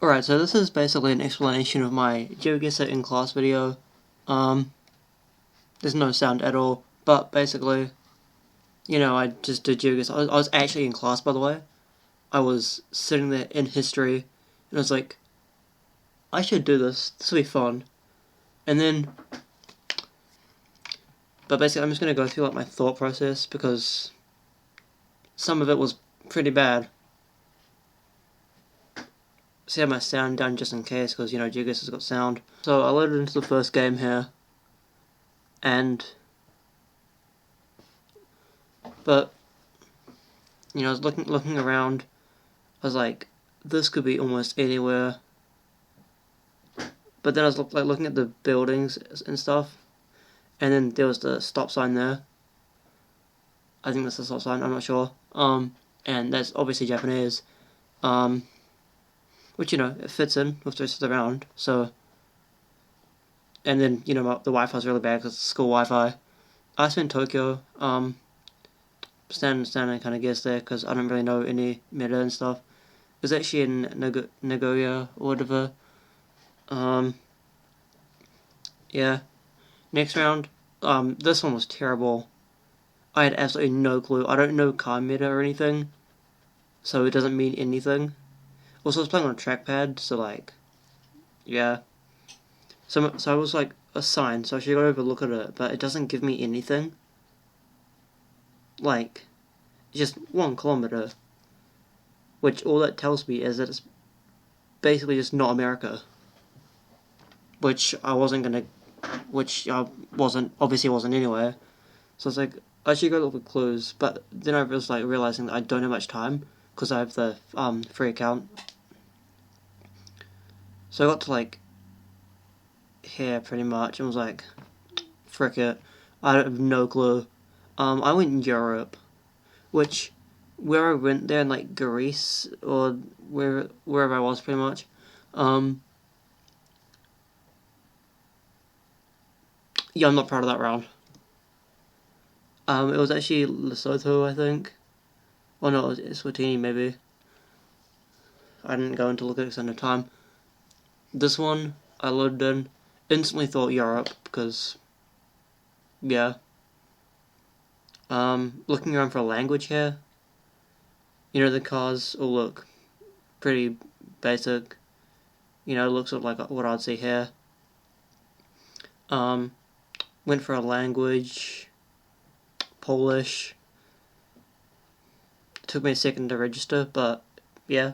Alright, so this is basically an explanation of my Geoguessr in class video. There's no sound at all, but basically, I just did Geoguessr. I was actually in class, by the way. I was sitting there in history, and I was like, I should do this. This will be fun. And then, but basically, I'm just gonna go through like my thought process because some of it was pretty bad. So I have my sound down just in case, because Geoguessr's got sound. So I loaded into the first game here, but I was looking around. I was like, this could be almost anywhere. But then I was looking at the buildings and stuff, and then there was the stop sign there. I think that's the stop sign. I'm not sure. And that's obviously Japanese. Which it fits in with the rest of the round. So, and then the Wi-Fi is really bad because it's school Wi-Fi. I spent Tokyo. Standing kind of guess there because I don't really know any meta and stuff. It was actually in Nagoya or whatever. Yeah. Next round. This one was terrible. I had absolutely no clue. I don't know car meta or anything, so it doesn't mean anything. Also, I was playing on a trackpad, so yeah. So I was assigned, so I should go over and look at it, but it doesn't give me anything. It's just 1 kilometer, which all that tells me is that it's basically just not America. Which I wasn't obviously wasn't anyway. So it's like, I should go look for clues, but then I was realizing that I don't have much time because I have the free account. So I got to here pretty much and was like, frick it, I have no clue. I went in Europe, which where I went there in Greece or wherever I was pretty much. Yeah, I'm not proud of that round. It was actually Lesotho, I think. Well, no, it was Eswatini, maybe. I didn't go into look at it at the time. This one, I loaded in. Instantly thought Europe, because, yeah. Looking around for a language here. The cars all look pretty basic. It looks like what I'd see here. Went for a language. Polish. It took me a second to register, but yeah.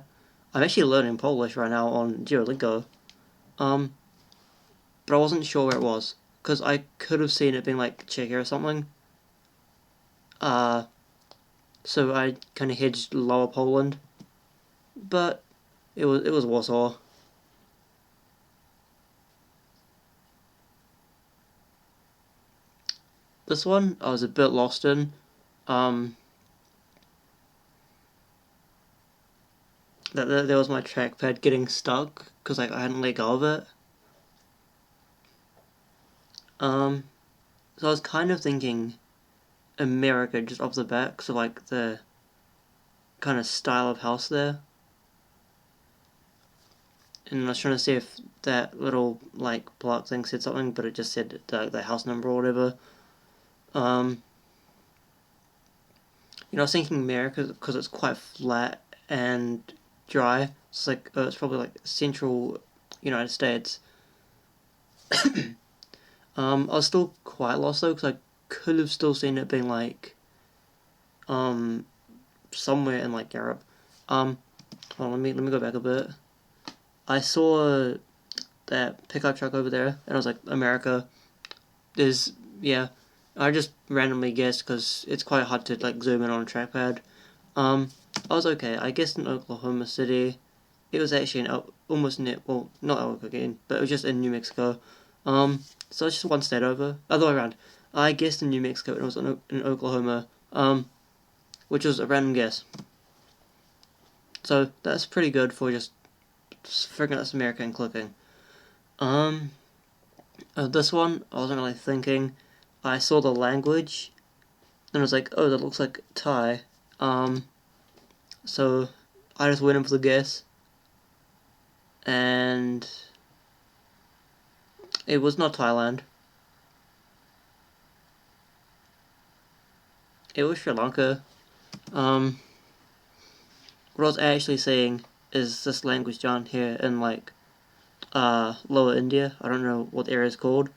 I'm actually learning Polish right now on Duolingo. But I wasn't sure where it was, because I could have seen it being Czechia or something. So I kind of hedged Lower Poland, but it was Warsaw. This one I was a bit lost in. There was my trackpad getting stuck because I hadn't let go of it. So I was kind of thinking America just off the bat because of the kind of style of house there. And I was trying to see if that little block thing said something, but it just said the house number or whatever. I was thinking America because it's quite flat and dry. It's it's probably central United States. I was still quite lost though because I could have still seen it being somewhere in Europe. Hold on, let me go back a bit. I saw that pickup truck over there, and I was like, America. Yeah. I just randomly guessed because it's quite hard to zoom in on a trackpad. I was okay. I guessed in Oklahoma City. It was actually almost near, well, not Albuquerque, but it was just in New Mexico. So it's just one state over. Other way around. I guessed in New Mexico and it was in Oklahoma. Which was a random guess. So that's pretty good for just figuring out this America and clicking. This one, I wasn't really thinking. I saw the language, and I was like, oh, that looks like Thai. So I just went in for the guess. and it was not Thailand. It was Sri Lanka. What I was actually saying is this language down here in like Lower India. I don't know what the area is called.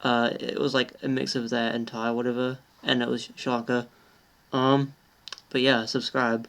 It was like a mix of that and Thai, whatever, and it was Sri Lanka. But yeah, subscribe.